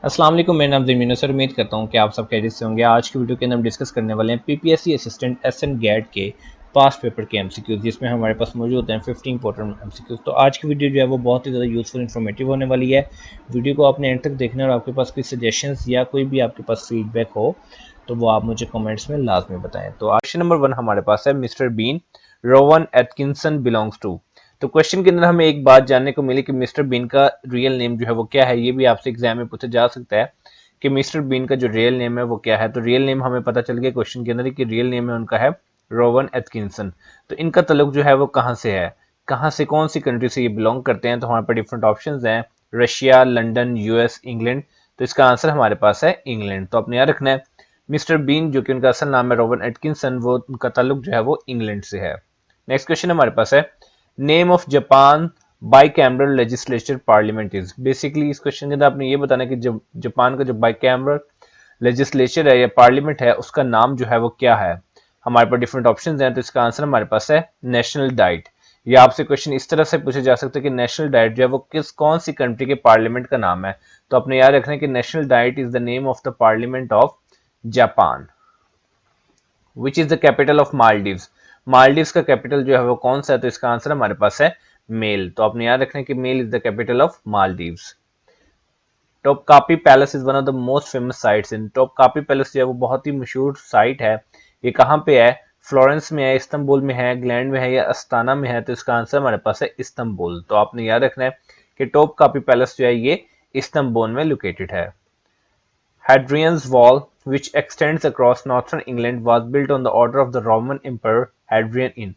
अस्सलाम वालेकुम, मेरा नाम ज़मीन है सर। उम्मीद करता हूँ कि आप सब खैरियत से होंगे। आज की वीडियो के अंदर हम डिस्कस करने वाले हैं पीपीएससी असिस्टेंट एसएन गैट के पास्ट पेपर के एमसीक्यूज, जिसमें हमारे पास मौजूद होते हैं 15 इंपॉर्टेंट एमसीक्यूज। तो आज की वीडियो जो है वो बहुत ही ज़्यादा यूजफुल इन्फॉर्मेटिव होने वाली है। वीडियो को आपने एंड तक देखना है और आपके पास कोई सजेशंस या कोई भी आपके पास फीडबैक हो तो वो आप मुझे कमेंट्स में लाजमी बताएं। तो क्वेश्चन नंबर 1 हमारे पास है, mister Bean Rowan Atkinson belongs to. तो क्वेश्चन के अंदर हमें एक बात जानने को मिली कि मिस्टर बीन का रियल नेम जो है वो क्या है। ये भी आपसे एग्जाम में पूछा जा सकता है कि मिस्टर बीन का जो रियल नेम है वो क्या है। तो रियल नेम हमें पता चल गया क्वेश्चन के अंदर कि रियल नेम है उनका है रोवन एटकिंसन। तो इनका तल्लुक जो है वो कहाँ से है, कहाँ से, कौन सी कंट्री से ये बिलोंग करते हैं। तो हमारे पास डिफरेंट ऑप्शंस हैं, रशिया, लंदन, यूएस, इंग्लैंड। तो इसका आंसर हमारे पास है इंग्लैंड। तो अपने याद रखना है मिस्टर बीन जो कि उनका असल नाम है रोवन एटकिंसन, वो उनका ताल्लुक जो है वो इंग्लैंड से है। नेक्स्ट क्वेश्चन हमारे पास है, name of Japan bicameral legislature parliament is. Basically इस क्वेश्चन के अंदर आपने ये बताना है कि जब जापान का जो बाइकैमरल लेजिस्लेचर है या पार्लियामेंट है उसका नाम जो है वो क्या है। हमारे पास डिफरेंट ऑप्शंस हैं, तो इसका आंसर हमारे पास है नेशनल डाइट। या आपसे क्वेश्चन इस तरह से पूछे जा सकते हैं कि नेशनल डाइट जो है वो कौन सी कंट्री के पार्लियामेंट का नाम है। तो अपने याद रखना है कि national diet is the name of the parliament of Japan. Which is the capital of Maldives. Maldives का कैपिटल जो है वो कौन सा है। तो इसका आंसर हमारे पास है मेल। तो आपने याद रखना है कि Male is the capital of Maldives. Topkapi palace is one of the most famous sites in. Topkapi palace जो है वो बहुत ही मशहूर साइट है। ये कहाँ पे है, फ्लोरेंस में है, इस्तंबुल में है, ग्लैंड में है या अस्ताना में है। तो इसका आंसर हमारे पास है इस्तंबुल। तो आपने याद रखना है कि टॉपकापी पैलेस जो है ये इस्तंबुल में लोकेटेड है। Hadrian's Wall, which extends across northern England, was built on the order of the Roman Emperor Hadrian in।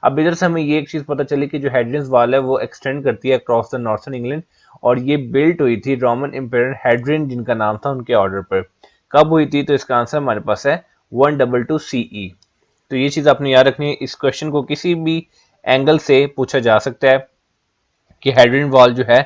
अब इधर से हमें ये एक चीज पता चली कि जो हेड्रियंस वॉल है वो एक्सटेंड करती है अक्रॉस द नॉर्थर्न इंग्लैंड, और ये बिल्ट हुई थी रोमन एम्पायर हेड्रियन जिनका नाम था उनके ऑर्डर पर। कब हुई थी। तो इसका आंसर हमारे पास है 122 सीई। तो ये चीज आपने याद रखनी है। इस क्वेश्चन को किसी भी एंगल से पूछा जा सकता है कि हेड्रियन वॉल जो है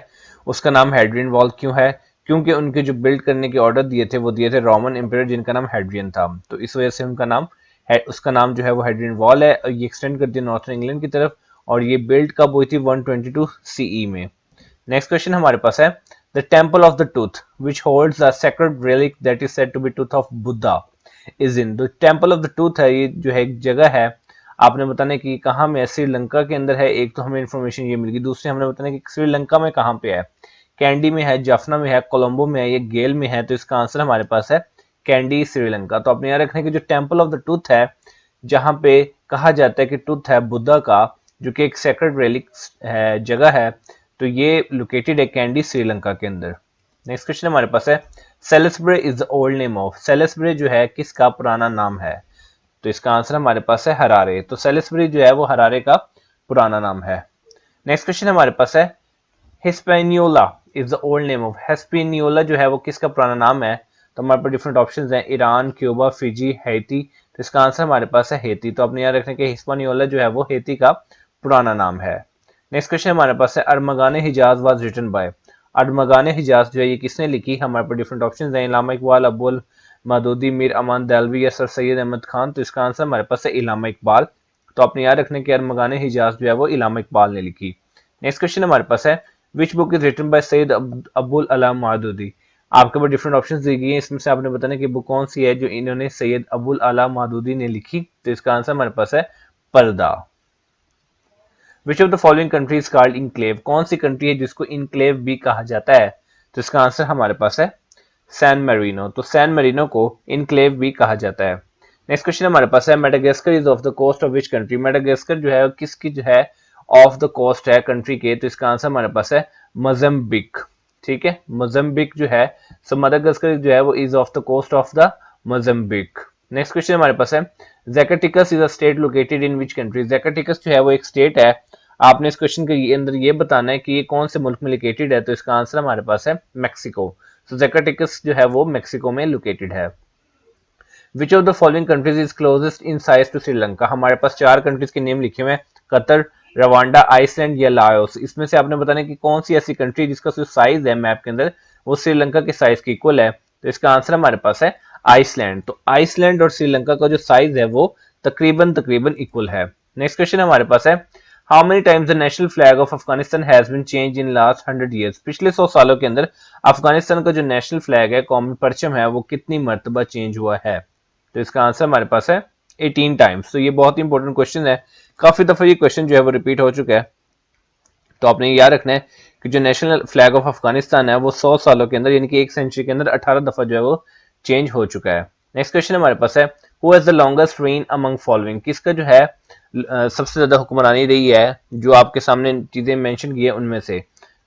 उसका नाम हेड्रियन वॉल क्यों है, क्योंकि उनके जो बिल्ड करने के ऑर्डर दिए थे वो दिए थे रोमन एम्पायर जिनका नाम हेड्रियन था। तो इस वजह से उनका नाम है, उसका नाम जो है वो हेड्रियन वॉल है। ये एक्सटेंड करती है नॉर्थन इंग्लैंड की तरफ, और ये बिल्ड कब हुई थी 122 सीई में। नेक्स्ट क्वेश्चन हमारे पास है, the temple of the tooth which holds a sacred relic that is said to be tooth of Buddha is in. The temple of the tooth है, ये जो है एक जगह है। आपने बताना है कि कहाँ में है। श्रीलंका के अंदर है। एक तो हमें इन्फॉर्मेशन ये मिल गई, दूसरी हमने बताना है कि श्रीलंका में कहाँ पे है। कैंडी में है, जाफना में है, कोलंबो में है, ये गेल में है। तो इसका आंसर हमारे पास है कैंडी, श्रीलंका। तो अपने याद रखने की जो टेम्पल ऑफ द टूथ है, जहां पे कहा जाता है कि टूथ है बुद्धा का, जो कि एक सेक्रेड रेलिक है, जगह है, तो ये लोकेटेड है कैंडी, श्रीलंका के अंदर। नेक्स्ट क्वेश्चन हमारे पास है, Salisbury is the old name of. Salisbury जो है किसका पुराना नाम है। तो इसका आंसर हमारे पास है हरारे। तो सेलिसब्रे जो है वो हरारे का पुराना नाम है। नेक्स्ट क्वेश्चन हमारे पास है, Hispaniola is the old name of. Hispaniola जो है वो किसका पुराना नाम है। तो हमारे पास डिफरेंट ऑप्शंस हैं, ईरान, क्यूबा, फिजी, हैती। तो इसका आंसर हमारे पास है हैती। तो अपने याद रखने के हिस्पैनियोला जो है वो हैती का पुराना नाम है। नेक्स्ट क्वेश्चन हमारे पास है, अरमगाने हिजाज वाज रिटन बाय। अरमगाने हिजाज जो है ये किसने लिखी। हमारे पास डिफरेंट ऑप्शंस हैं, इलामा इकबाल, अबुल मदूदी, मीर अमान दहलवी या सर सैयद अहमद खान। तो इसका आंसर हमारे पास है इलामा इकबाल। तो अपने याद रखने के अरमगाने हिजाज जो है वो इलामा इकबाल ने लिखी। नेक्स्ट क्वेश्चन हमारे पास है, which book is written by Syed Abul Ala Maududi. आपके पास डिफरेंट ऑप्शंस दी गई हैं, इसमें से आपने बताना कि बुक कौन सी है जो इन्होंने सैयद अबुल अला मदूदी ने लिखी। तो इसका आंसर हमारे पास है पर्दा। विच of the following country is called enclave. कौन सी कंट्री है जिसको इनक्लेव भी कहा जाता है। तो इसका आंसर हमारे पास है सैन मेरिनो। तो सैन मेरिनो को इनक्लेव भी कहा जाता है। नेक्स्ट क्वेश्चन हमारे पास है, Madagascar is off the coast of which country. Madagascar जो है किसकी जो है ऑफ द कोस्ट है कंट्री के। तो इसका आंसर हमारे पास है मोजाम्बिक। ठीक है, मोजाम्बिक जो है, सो मेडागास्कर जो है वो is off the coast of the Mozambique. Next question हमारे पास है, Zacatecas is a state located in which country. Zacatecas जो है वो एक स्टेट है। आपने इस क्वेश्चन के अंदर ये बताना है कि ये कौन से मुल्क में लोकेटेड है। तो इसका आंसर हमारे पास है मैक्सिको। तो ज़ैकाटिकस जो है वो मैक्सिको में लोकेटेड है। Which of the following countries is closest in size to Sri Lanka. हमारे पास चार कंट्रीज के नेम लिखे हुए हैं, कतर, रवांडा, आइसलैंड या लाओस। इसमें से आपने बताना है कि कौन सी ऐसी कंट्री जिसका जो साइज है मैप के अंदर वो श्रीलंका के साइज के इक्वल है। तो इसका आंसर हमारे पास है आइसलैंड। तो आइसलैंड और श्रीलंका का जो साइज है वो तकरीबन तकरीबन इक्वल है। नेक्स्ट क्वेश्चन हमारे पास है, how many times the national flag of Afghanistan has been change in last 100 years, पिछले 100 सालों के अंदर अफगानिस्तान का जो नेशनल फ्लैग है, कौमी परचम है, वो कितनी मरतबा चेंज हुआ है? तो इसका आंसर हमारे पास है 18 टाइम्स। तो ये बहुत ही इंपॉर्टेंट क्वेश्चन है, काफी दफा ये क्वेश्चन जो है वो रिपीट हो चुका है। तो आपने ये याद रखना है कि जो नेशनल फ्लैग ऑफ अफगानिस्तान है वो 100 सालों के अंदर यानी कि एक सेंचुरी के अंदर 18 दफा जो है वो चेंज हो चुका है। नेक्स्ट क्वेश्चन हमारे पास है, who has the longest reign among following, किसका जो है सबसे ज्यादा हुक्मरानी रही है, जो आपके सामने चीजें मेंशन की है उनमें से?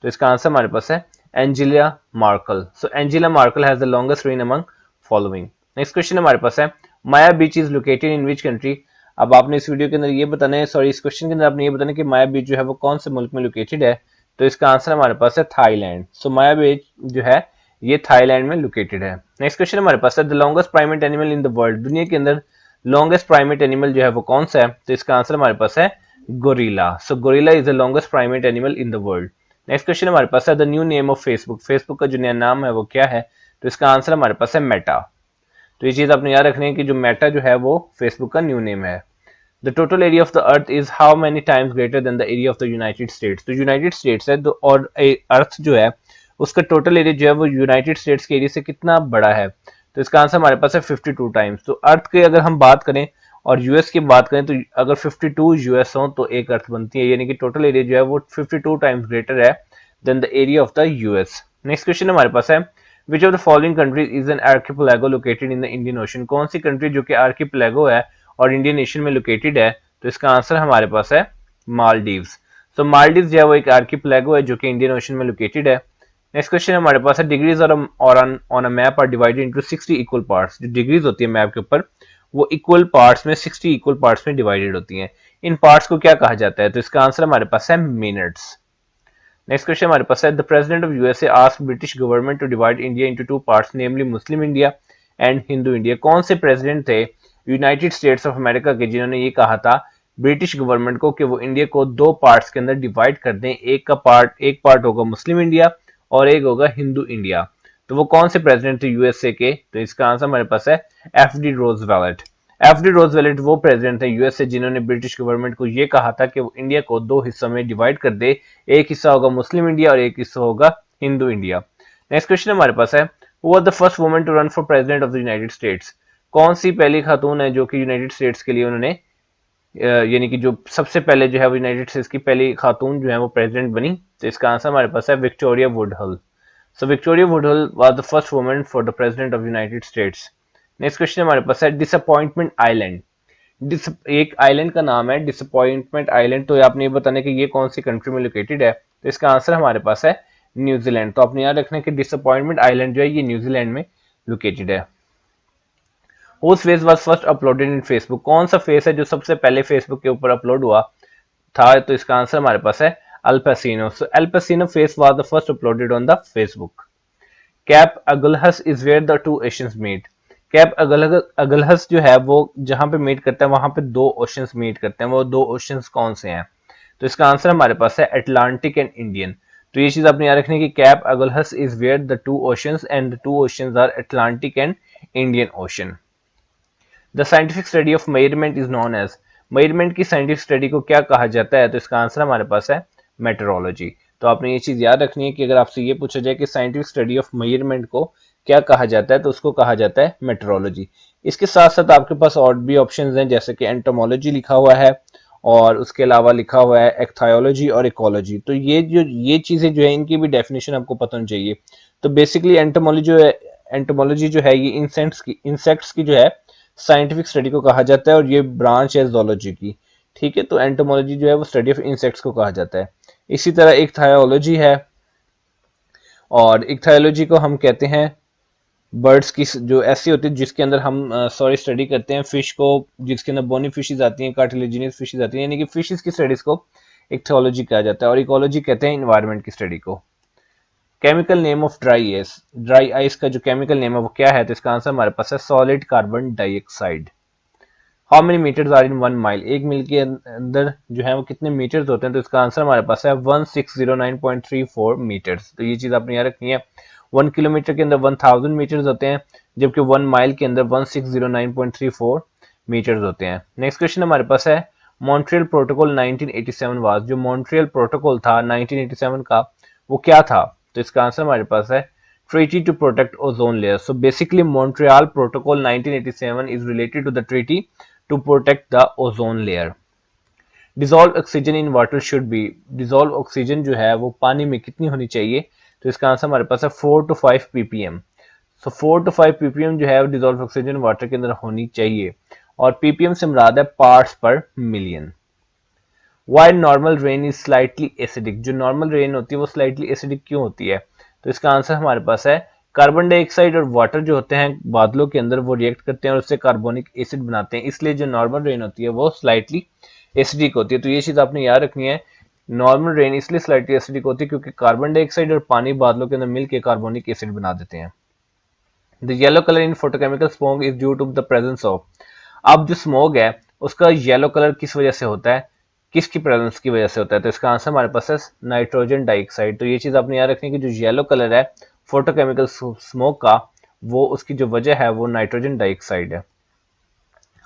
तो इसका आंसर हमारे पास है Angela Merkel. So Angela Merkel has the longest reign among following. Next question हमारे पास है, Maya beach is located in which country. अब आपने इस वीडियो के अंदर ये बताना है, सॉरी इस क्वेश्चन के अंदर आपने ये बताना है कि माया बीच जो है वो कौन से मुल्क में लोकेटेड है। तो इसका आंसर हमारे पास है थाईलैंड। सो माया बीच जो है ये थाईलैंड में लोकेटेड है। नेक्स्ट क्वेश्चन हमारे पास है, the longest primate animal in the world, दुनिया के अंदर लॉन्गेस्ट प्राइमेट एनिमल जो है वो कौन सा है? तो इसका आंसर हमारे पास है gorilla. So gorilla is the longest primate animal in the world. Next question हमारे पास है, the new name of Facebook, Facebook का जो नया नाम है वो क्या है? तो इसका आंसर हमारे पास है मेटा। तो ये चीज आपने याद रखनी है कि जो मेटा जो है वो फेसबुक का न्यू नेम है। The total area of the earth is how many times greater than the area of the United states. तो यूनाइटेड स्टेट्स है और अर्थ जो है उसका टोटल एरिया जो है वो यूनाइटेड स्टेट्स के एरिया से कितना बड़ा है? तो इसका आंसर हमारे पास है 52 टाइम्स। तो अर्थ की अगर हम बात करें और यूएस की बात करें तो अगर 52 यूएस हो तो एक अर्थ बनती है, यानी कि टोटल एरिया जो है वो 52 टाइम्स ग्रेटर है than the area of the US. Next question हमारे पास है, which of the following countries is an archipelago located in the Indian ocean, कौन सी कंट्री जो कि आर्किपेलागो है और इंडियन ओशन में लोकेटेड है? तो इसका आंसर हमारे पास है मालदीव्स। सो मालदीव्स जो है वो एक आर्किपेलागो है जो कि इंडियन ओशन में लोकेटेड है। नेक्स्ट क्वेश्चन हमारे पास है, degrees on a map are divided into 60 equal parts, जो डिग्रीज होती है मैप के ऊपर वो इक्वल पार्ट्स में 60 इक्वल पार्ट्स में डिवाइडेड होती हैं। इन पार्ट्स को क्या कहा जाता है? तो इसका आंसर हमारे पास है मिनट्स। नेक्स्ट क्वेश्चन हमारे पास है, the president of USA asked British government to divide India into two parts namely Muslim India and Hindu India. कौन से प्रेसिडेंट थे यूनाइटेड स्टेट्स ऑफ अमेरिका के जिन्होंने ये कहा था ब्रिटिश गवर्नमेंट को कि वो इंडिया को दो पार्ट्स के अंदर डिवाइड कर दें, एक पार्ट होगा मुस्लिम इंडिया और एक होगा हिंदू इंडिया? तो वो कौन से प्रेसिडेंट थे यूएसए के? तो इसका आंसर हमारे पास है एफडी रोजवेल्ट। एफडी रोजवेल्ट वो प्रेसिडेंट थे यूएसए जिन्होंने ब्रिटिश गवर्नमेंट को ये कहा था कि वो इंडिया को दो हिस्सों में डिवाइड कर दे, एक हिस्सा होगा मुस्लिम इंडिया और एक हिस्सा होगा हिंदू इंडिया। नेक्स्ट क्वेश्चन हमारे पास है, who was the first woman to run for president of the United States, कौन सी पहली खातून है जो कि यूनाइटेड स्टेट्स के लिए उन्होंने यानी कि जो सबसे पहले जो है वो यूनाइटेड स्टेट्स की पहली खातून जो है वो प्रेसिडेंट बनी? तो इसका आंसर हमारे पास है Victoria Woodhull. So Victoria Woodhull was the first woman for the president of United States. Next question हमारे पास है, डिसअपॉइंटमेंट आइलैंड, एक आइलैंड का नाम है डिसअपॉइंटमेंट आइलैंड। तो आपने ये बताना कि ये कौन सी कंट्री में लोकेटेड है? तो इसका आंसर हमारे पास है न्यूजीलैंड। तो आपने याद रखना है कि डिसअपॉइंटमेंट आइलैंड जो है ये न्यूजीलैंड में लोकेटेड है। Whose face was first uploaded in Facebook, कौन सा फेस है जो सबसे पहले फेसबुक के ऊपर अपलोड हुआ था? तो इसका आंसर हमारे पास है अल पसीनो। So Al Pacino face was the first uploaded on the Facebook. Cape Agulhas is where the two oceans meet, Cape Agulhas जो है वो जहां पे मीट करता है वहां पे दो ओशंस मीट करते हैं, वो दो ओशंस कौन से हैं? तो इसका आंसर हमारे पास है अटलांटिक एंड इंडियन। तो ये चीज आपने याद रखनी है कि Cape Agulhas is where the two oceans and the two oceans are Atlantic and Indian ocean. The scientific study of measurement is known as, measurement की साइंटिफिक स्टडी को क्या कहा जाता है? तो इसका आंसर हमारे पास है मेट्रोलॉजी। तो आपने ये चीज याद रखनी है कि अगर आपसे ये पूछा जाए कि साइंटिफिक स्टडी ऑफ मेजरमेंट को क्या कहा जाता है तो उसको कहा जाता है मेट्रोलॉजी। इसके साथ साथ आपके पास और भी ऑप्शंस हैं, जैसे कि एंटोमोलॉजी लिखा हुआ है और उसके अलावा लिखा हुआ है एक्थायोलॉजी और इकोलॉजी। तो ये चीजें जो है इनकी भी डेफिनेशन आपको पता होनी चाहिए। तो बेसिकली एंटोमोलॉजी जो है ये इंसेक्ट्स की जो है साइंटिफिक स्टडी को कहा जाता है और ये ब्रांच है जूलॉजी की। ठीक है, तो एंटोमोलॉजी जो है वो स्टडी ऑफ इंसेक्ट्स को कहा जाता है। इसी तरह इक्थायोलॉजी है और इक्थायोलॉजी को हम कहते हैं बर्ड्स की जो ऐसी होती है जिसके अंदर हम स्टडी करते हैं फिश को, जिसके अंदर बोनी फिशेज आती हैं, कार्टिलेजिनस फिशेज आती हैं, यानी कि फिशेज की स्टडीज को इक्थोलॉजी कहा जाता है। और इकोलॉजी कहते हैं एनवायरनमेंट की स्टडी को। Chemical name of dry ice, dry ice का जो केमिकल नेम है वो क्या है? तो इसका आंसर हमारे पास है solid carbon dioxide. How many meters are in 1 mile, एक मील के अंदर जो है वो कितने मीटर्स होते हैं? तो इसका आंसर हमारे पास है 1609.34 मीटर्स। तो ये चीज आपने याद रखनी है। 1 किलोमीटर के अंदर 1000 मीटर्स होते हैं, जबकि 1 माइल के अंदर 1609.34 मीटर्स होते हैं। नेक्स्ट क्वेश्चन हमारे पास है, मॉन्ट्रियल प्रोटोकॉल 1987 वाज, जो मॉन्ट्रियल प्रोटोकॉल था 1987 का, वो क्या था? तो इसका आंसर हमारे पास है treaty to protect ozone layer. So basically Montreal protocol 1987 is related to the treaty to protect the ozone layer. Dissolve oxygen in water should be, dissolve oxygen जो है वो पानी में कितनी होनी चाहिए? तो इसका आंसर हमारे पास है 4 to 5 ppm. So 4 to 5 ppm जो है डिजोल्व ऑक्सीजन वाटर के अंदर होनी चाहिए, और ppm से मुराद है पार्ट्स पर million. Why normal rain is slightly acidic, जो नॉर्मल रेन होती है वो स्लाइटली एसिडिक क्यों होती है? तो इसका आंसर हमारे पास है कार्बन डाइऑक्साइड और वाटर जो होते हैं बादलों के अंदर वो रिएक्ट करते हैं और उससे कार्बोनिक एसिड बनाते हैं, इसलिए जो नॉर्मल रेन होती है वो स्लाइटली एसिडिक होती है. तो ये चीज आपने याद रखनी है, नॉर्मल रेन इसलिए स्लाइटली एसिडिक होती है क्योंकि कार्बन डाइऑक्साइड और पानी बादलों के अंदर मिलकर कार्बोनिक एसिड बना देते हैं. The yellow colour in photochemical smoke is due to the presence of, अब जो स्मोक है उसका येलो कलर किस वजह से होता है, किसकी प्रेजेंस की वजह से होता है? तो इसका आंसर हमारे पास है नाइट्रोजन डाइऑक्साइड. तो ये चीज आपने याद रखनी है कि जो येलो कलर है फोटोकेमिकल स्मोक का, वो उसकी जो वजह है वो नाइट्रोजन डाइऑक्साइड है.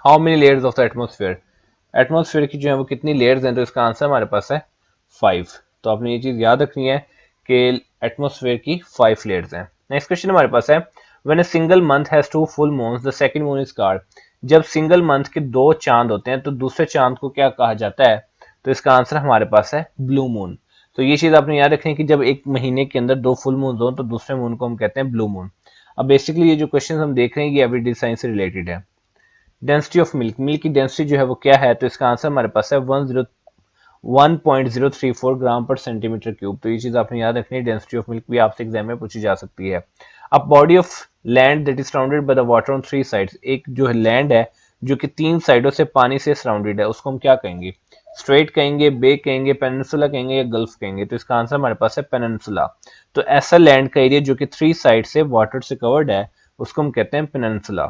How many layers of the atmosphere, atmosphere की जो है वो कितनी लेयर्स हैं? तो इसका आंसर हमारे पास है 5. तो आपने ये चीज याद रखनी है कि एटमोस्फेयर की 5 लेयर्स हैं. नेक्स्ट क्वेश्चन हमारे पास है when a single month has 2 full moons the second moon is called, जब सिंगल मंथ के 2 चांद होते हैं तो दूसरे चांद को क्या कहा जाता है? तो इसका आंसर हमारे पास है ब्लू मून. तो ये चीज आपने याद रखनी है कि जब एक महीने के अंदर 2 फुल मून हो तो दूसरे मून को हम कहते हैं ब्लू मून. अब बेसिकली ये जो क्वेश्चन हम देख रहे हैं ये एवरीडे साइंस से रिलेटेड है. डेंसिटी ऑफ मिल्क, मिल्क की डेंसिटी जो है वो क्या है? तो इसका आंसर हमारे पास है 1.034 ग्राम पर सेंटीमीटर क्यूब. तो ये चीज आपने याद रखनी है, डेंसिटी ऑफ मिल्क भी आपसे एग्जाम में पूछी जा सकती है. अब body of land that is surrounded by the water on 3 sides, एक जो लैंड है जो कि 3 साइडों से पानी से सराउंडेड है उसको हम क्या कहेंगे? स्ट्रेट कहेंगे, बे कहेंगे, पेनिनसुला कहेंगे या गल्फ कहेंगे? तो इसका आंसर हमारे पास है पेनिनसुला. तो ऐसा लैंड का एरिया जो कि 3 साइड से वाटर से कवर्ड है उसको हम कहते हैं peninsula.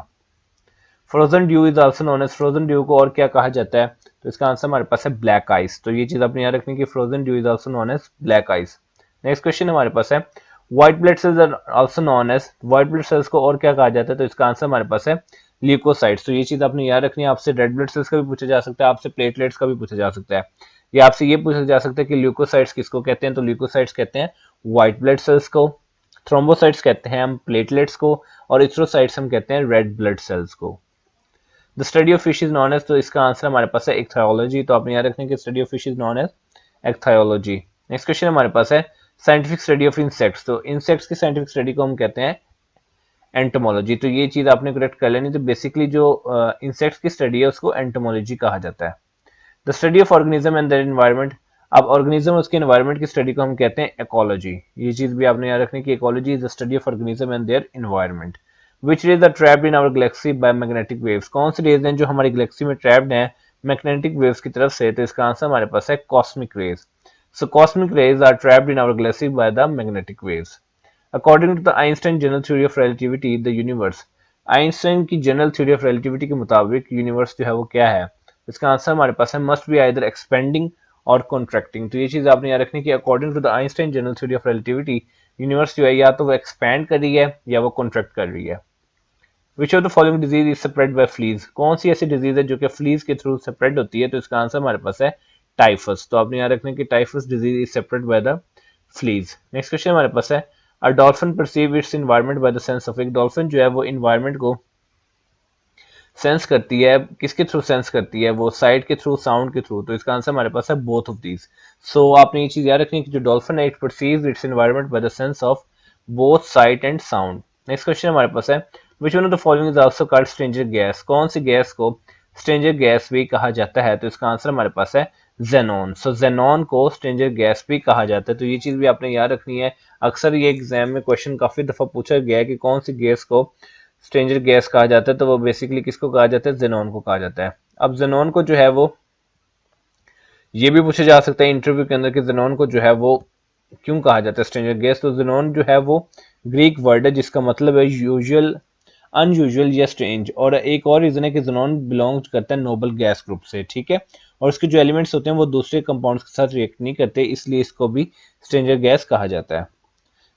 Frozen dew is also known as, frozen dew को और क्या कहा जाता है? तो इसका आंसर हमारे पास है ब्लैक आइस. तो ये चीज आपने याद रखनी है कि frozen dew is also known as black ice. Next question हमारे पास है white blood cells are also known as, white blood cells को और क्या कहा जाता है? तो इसका आंसर हमारे पास है ल्यूकोसाइट्स. तो ये चीज आपने याद रखनी है, आपसे रेड ब्लड सेल्स का भी पूछा जा सकता है, आपसे प्लेटलेट्स का भी पूछा जा सकता है, या आपसे ये पूछा जा सकता है कि ल्यूकोसाइट्स किसको कहते हैं? तो ल्यूकोसाइट्स कहते हैं व्हाइट ब्लड सेल्स को, थ्रोम्बोसाइट्स कहते हैं हम प्लेटलेट्स को, और इथ्रोसाइट्स हम कहते हैं रेड ब्लड सेल्स को. The study of fish is known as, तो इसका आंसर हमारे पास है इक्थायोलॉजी. तो आपने याद रखने की study of fish is known as ichthyology. Next question हमारे पास है साइंटिफिक स्टडी ऑफ इंसेक्ट्स, तो इंसेक्ट्स की साइंटिफिक स्टडी को हम कहते हैं एंटोमोलॉजी. तो ये चीज आपने करेक्ट कर लेनी. तो बेसिकली जो इंसेक्ट्स की स्टडी है उसको एंटोमोलॉजी कहा जाता है. The study of organism and their environment, अब ऑर्गेनिज्म और उसके एनवायरनमेंट की स्टडी को हम कहते हैं इकोलॉजी. ये चीज भी आपने याद रखनी कि ecology is the study of organism and their environment. Which rays are trapped in our galaxy by magnetic waves, कौन सी रेज हैं जो हमारी गैलेक्सी में ट्रैप्ड हैं मैग्नेटिक वेव्स की तरफ से? तो इसका आंसर हमारे पास है cosmic rays. So cosmic rays are trapped in our galaxy by the magnetic waves. According to the Einstein general theory of relativity the universe, Einstein की जनरल थ्योरी ऑफ रिलेटिविटी के मुताबिक यूनिवर्स जो है वो क्या है? इसका आंसर हमारे पास है मस्ट बी आइदर एक्सपेंडिंग और कॉन्ट्रैक्टिंग. तो ये चीज आपने याद रखनी कि according to the Einstein general theory of relativity universe जो है या तो वो एक्सपैंड कर रही है या वो कॉन्ट्रैक्ट कर रही है. Which of the following disease is spread by fleas, कौन सी ऐसी डिजीज है जो कि फ्लीज के थ्रू स्प्रेड होती है? तो इसका आंसर हमारे पास है टाइफस. तो आपने याद रखना कि typhus disease is spread by the fleas. Next question हमारे पास है a dolphin perceive its environment by the sense of, एक डॉल्फिन जो है वो एनवायरनमेंट को सेंस करती है, किसके थ्रू सेंस करती है? वो साइट के थ्रू, साउंड के थ्रू. तो इसका आंसर हमारे पास है बोथ ऑफ दीज. सो आपने ये चीज याद रखनी है कि जो डॉल्फिन है it perceives it's environment by the sense of both site and sound. Next question हमारे पास है Which one of the following is also called stranger gas, कौन सी गैस को stranger gas भी कहा जाता है? तो इसका आंसर हमारे पास है xenon. सो xenon को stranger gas भी कहा जाता है. तो ये चीज भी आपने याद रखनी है, अक्सर ये एग्जाम में क्वेश्चन काफी दफा पूछा गया है कि कौन सी गैस को stranger gas कहा जाता है. तो वो बेसिकली किसको कहा जाता है? xenon को कहा जाता है. अब xenon को जो है वो ये भी पूछा जा सकता है इंटरव्यू के अंदर कि xenon को जो है वो क्यों कहा जाता है स्ट्रेंजर गैस? तो xenon जो है वो ग्रीक वर्ड है जिसका मतलब है यूजुअल, अनयूजुअल या स्ट्रेंज. और एक और रीजन है कि ज़ेनॉन बिलोंग करता है नोबल गैस ग्रुप से, ठीक है, और उसके जो एलिमेंट्स होते हैं वो दूसरे कंपाउंड्स के साथ रिएक्ट नहीं करते, इसलिए इसको भी स्ट्रेंजर गैस कहा जाता है.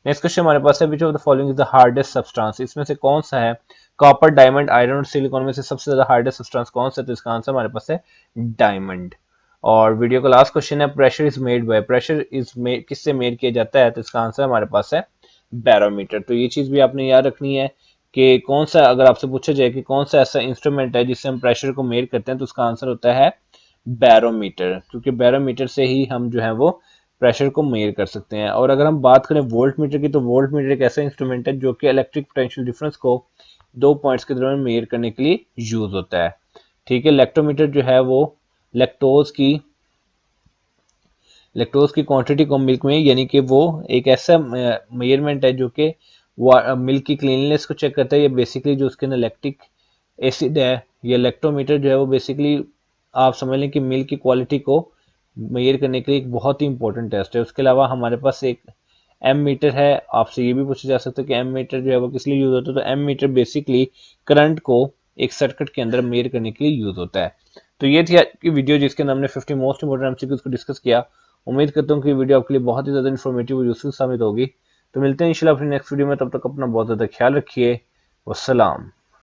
नेक्स्ट क्वेश्चन हमारे पास है which of the following is the hardest substance, इसमें से कौन सा है कॉपर, डायमंड, आयरन और सिलिकॉन में से सबसे ज्यादा हार्डेस्ट सब्सटेंस कौन सा है? तो इसका आंसर हमारे पास है डायमंड. और वीडियो का लास्ट क्वेश्चन है pressure is made by, pressure is made किससे मेड किया जाता है, तो इसका आंसर हमारे पास है बैरोमीटर। तो ये चीज भी आपने याद रखनी है कि कौन सा, अगर आपसे पूछा जाए कि कौन सा ऐसा इंस्ट्रूमेंट है जिससे हम प्रेशर को मेड करते हैं, तो उसका आंसर होता है बैरोमीटर, क्योंकि बैरोमीटर से ही हम जो है वो प्रेशर को मेयर कर सकते हैं। और अगर हम बात करें वोल्ट मीटर की, तो वोल्ट मीटर एक ऐसा इंस्ट्रूमेंट है जो कि इलेक्ट्रिक पोटेंशियल डिफरेंस को दो पॉइंट्स के दरमियान मेयर करने के लिए यूज होता है। ठीक है, लैक्टोमीटर जो है वो लैक्टोज की क्वांटिटी को मिल्क में, यानी कि वो एक ऐसा मेजरमेंट है जो कि मिल्क की क्लीननेस को चेक करता है। या बेसिकली जो उसके अंदर लैक्टिक एसिड है, या लैक्टोमीटर जो है वो बेसिकली आप समझ लें कि मिल्क की क्वालिटी को मेजर करने के लिए एक बहुत ही इंपॉर्टेंट टेस्ट है। उसके अलावा हमारे पास एक एम मीटर है। आपसे ये भी पूछा जा सकता है कि एम मीटर जो है वो किस लिए यूज होता है, तो एम मीटर बेसिकली करंट को एक सर्किट के अंदर मेजर करने के लिए यूज होता है। तो ये थी आज की वीडियो जिसके अंदर हमने 50 मोस्ट इंपोर्टेंट एमसीक्यूज को डिस्कस किया। उम्मीद करता हूँ कि वीडियो आपके लिए बहुत ही ज्यादा इन्फॉर्मेटिव और यूजफुल साबित होगी। तो मिलते हैं इंशाल्लाह अपनी नेक्स्ट वीडियो में, तब तक अपना बहुत ज्यादा ख्याल रखिए। वस्सलाम।